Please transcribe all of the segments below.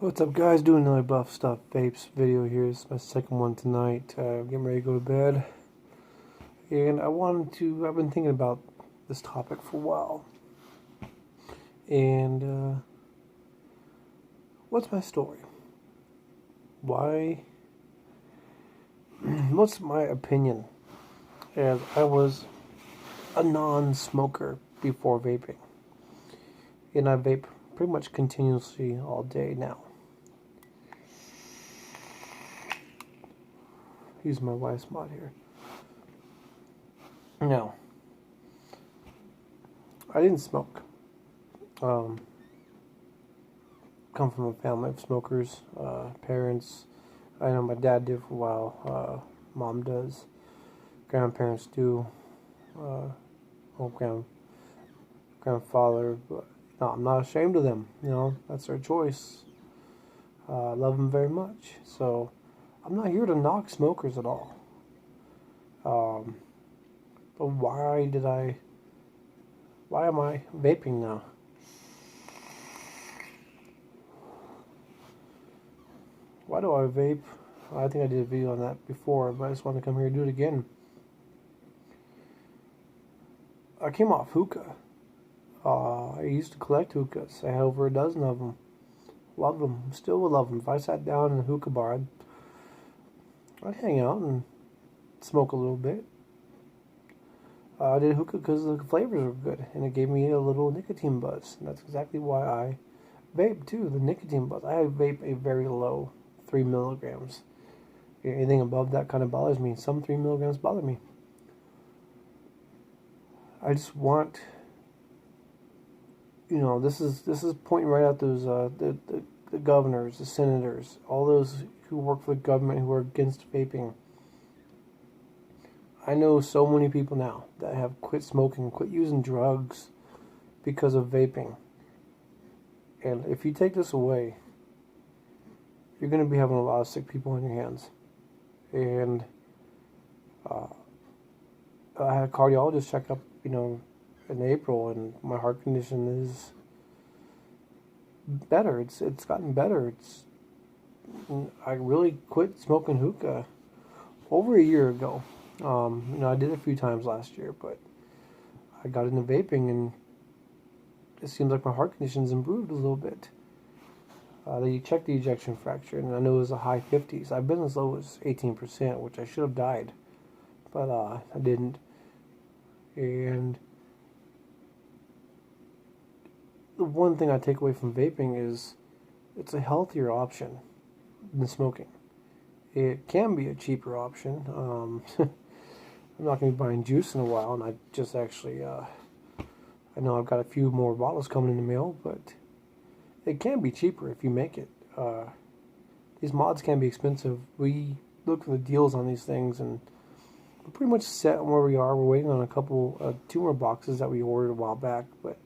What's up, guys? Doing another Buff Stuff Vapes video here. It's my second one tonight. Getting ready to go to bed. And I've been thinking about this topic for a while. And what's my story? Why? What's my opinion? As I was a non-smoker before vaping. And I vape pretty much continuously all day now. Use my wife's mod here. No, I didn't smoke. Come from a family of smokers. Parents, I know my dad did for a while. Mom does. Grandparents do. Grandfather. But no, I'm not ashamed of them. You know, that's their choice. I love them very much. So I'm not here to knock smokers at all. But why am I vaping now? Why do I vape? I think I did a video on that before, but I just want to come here and do it again. I came off hookah. I used to collect hookahs. I had over a dozen of them. Love them. Still would love them. If I sat down in a hookah bar, I'd hang out and smoke a little bit. I did hookah because the flavors were good, and it gave me a little nicotine buzz. And that's exactly why I vape too, the nicotine buzz. I vape a very low 3 milligrams. Anything above that kind of bothers me. Some 3 milligrams bother me. I just want, you know, this is pointing right at those the governors, the senators, all those who work for the government who are against vaping. I know so many people now that have quit smoking, quit using drugs because of vaping. And if you take this away, you're going to be having a lot of sick people on your hands. And I had a cardiologist check up, in April, and my heart condition is better. It's gotten better. I really quit smoking hookah over a year ago. I did it a few times last year, but I got into vaping, and it seems like my heart condition's improved a little bit. They checked the ejection fraction, and I know it was a high 50s. I've been as low as 18%, which I should have died, but I didn't. And the one thing I take away from vaping is it's a healthier option than smoking. It can be a cheaper option. I'm not going to be buying juice in a while, and I just actually, I know I've got a few more bottles coming in the mail, but it can be cheaper if you make it. These mods can be expensive. We look for the deals on these things, and we're pretty much set on where we are. We're waiting on two more boxes that we ordered a while back, but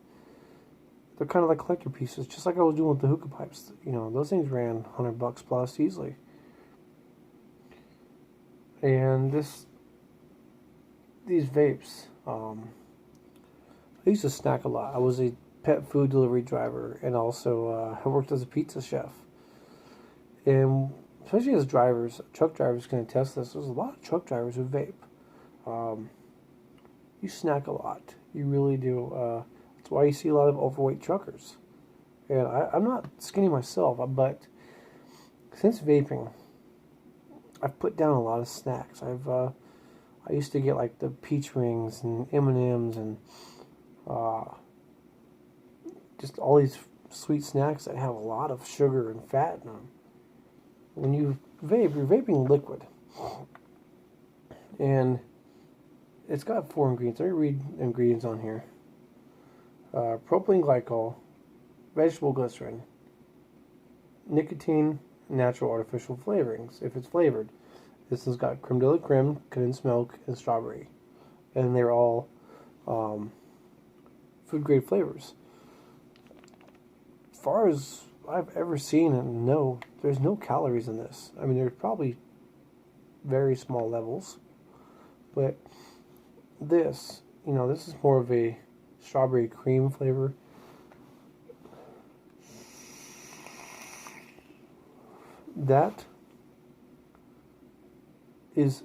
they're kind of like collector pieces, just like I was doing with the hookah pipes. Those things ran $100 plus easily. And these vapes, I used to snack a lot. I was a pet food delivery driver, and also I worked as a pizza chef. And especially as drivers, truck drivers can attest this. There's a lot of truck drivers who vape. You snack a lot. You really do. That's why you see a lot of overweight truckers. And I'm not skinny myself, but since vaping, I've put down a lot of snacks. I used to get like the peach rings and M&Ms and just all these sweet snacks that have a lot of sugar and fat in them. When you vape, you're vaping liquid. And it's got 4 ingredients. Let me read the ingredients on here. Propylene glycol, vegetable glycerin, nicotine, natural artificial flavorings, if it's flavored. This has got creme de la creme, condensed milk, and strawberry. And they're all food-grade flavors. As far as I've ever seen and know, there's no calories in this. I mean, there's probably very small levels. But this is more of a strawberry cream flavor. that is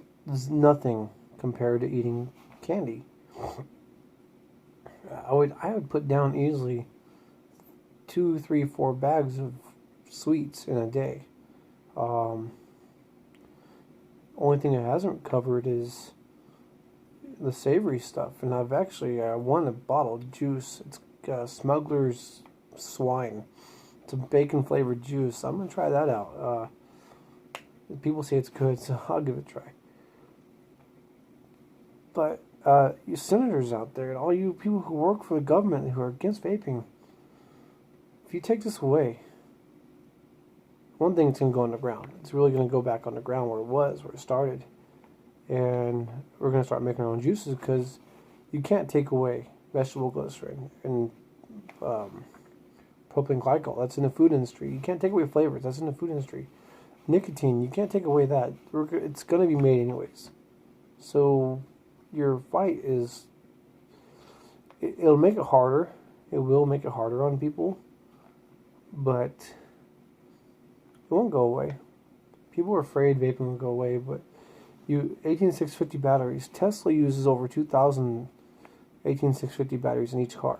nothing compared to eating candy. I would put down easily 2, 3, 4 bags of sweets in a day. Only thing it hasn't covered is the savory stuff, and I've actually won a bottle of juice. It's Smuggler's Swine. It's a bacon flavored juice. I'm gonna try that out. People say it's good, so I'll give it a try. But you senators out there and all you people who work for the government who are against vaping, if you take this away, one thing, it's going to go underground. It's really going to go back underground where it was, where it started. And we're going to start making our own juices because you can't take away vegetable glycerin and propylene glycol. That's in the food industry. You can't take away flavors. That's in the food industry. Nicotine, you can't take away that. It's going to be made anyways. So your fight is, it'll make it harder. It will make it harder on people. But it won't go away. People are afraid vaping will go away, but 18650 batteries. Tesla uses over 2,000 18650 batteries in each car.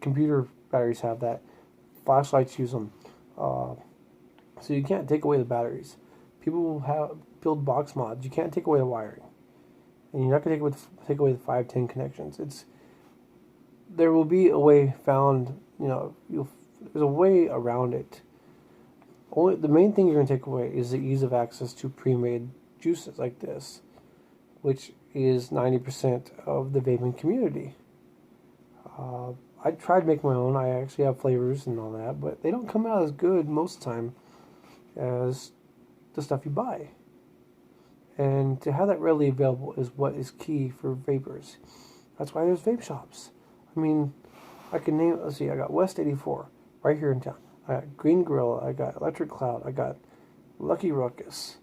Computer batteries have that. Flashlights use them. So you can't take away the batteries. People will build box mods. You can't take away the wiring, and you're not going to take away the 510 connections. There will be a way found. There's a way around it. The main thing you're going to take away is the ease of access to pre-made juices like this, which is 90% of the vaping community. I tried making my own. I actually have flavors and all that, but they don't come out as good most of the time as the stuff you buy. And to have that readily available is what is key for vapors. That's why there's vape shops. I mean, I can name, let's see, I got West 84 right here in town. I got Green Gorilla, I got Electric Cloud, I got Lucky Ruckus,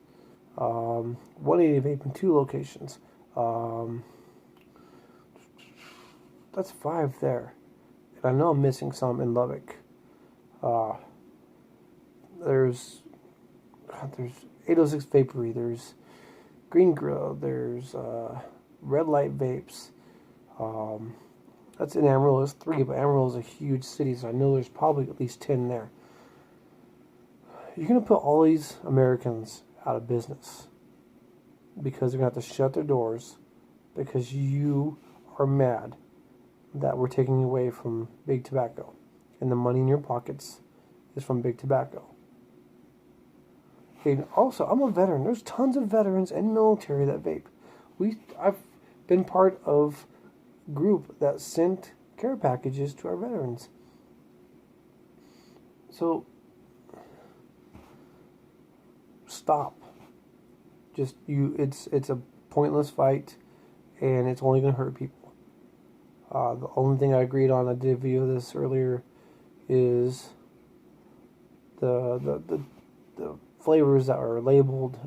180 Vape in 2 locations. That's 5 there. And I know I'm missing some in Lubbock. There's 806 Vapory, there's Green Grill, there's Red Light Vapes. That's in Amarillo. There's 3, but Amarillo is a huge city, so I know there's probably at least 10 there. You're going to put all these Americans out of business because they're going to have to shut their doors because you are mad that we're taking away from big tobacco, and the money in your pockets is from big tobacco. And also, I'm a veteran. There's tons of veterans and military that vape. I've been part of a group that sent care packages to our veterans. So stop. It's a pointless fight, and it's only going to hurt people. The only thing I agreed on, I did a video of this earlier, is the flavors that are labeled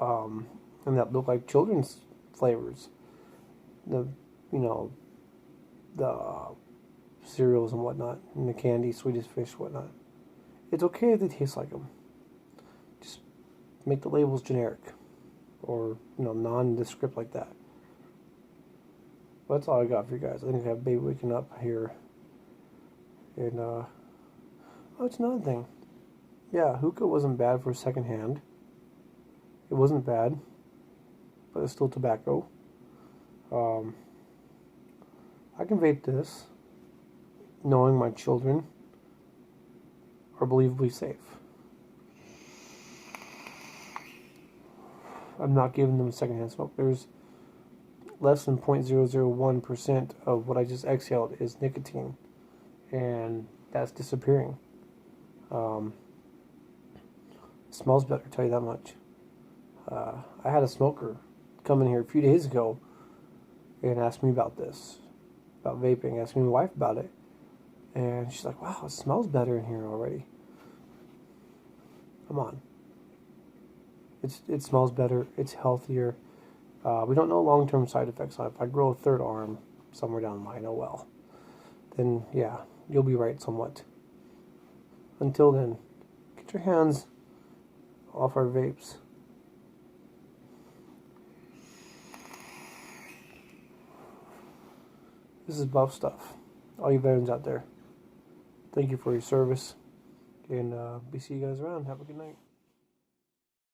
and that look like children's flavors. The cereals and whatnot, and the candy, Swedish Fish, whatnot. It's okay if they taste like them. Just make the labels generic, or nondescript like that. But that's all I got for you guys. I think I have Baby Waking Up here, and oh, it's another thing. Yeah, hookah wasn't bad for secondhand. It wasn't bad, but it's still tobacco. I can vape this, knowing my children are believably safe. I'm not giving them secondhand smoke. There's less than 0.001% of what I just exhaled is nicotine, and that's disappearing. It smells better, I'll tell you that much. I had a smoker come in here a few days ago and ask me about this, about vaping, asked me my wife about it, and she's like, wow, it smells better in here already. Come on. It smells better, it's healthier. We don't know long-term side effects on it. If I grow a third arm somewhere down the line, oh well. Then, yeah, you'll be right somewhat. Until then, Get your hands off our vapes. This is Buff Stuff. All you veterans out there, thank you for your service. And we see you guys around. Have a good night.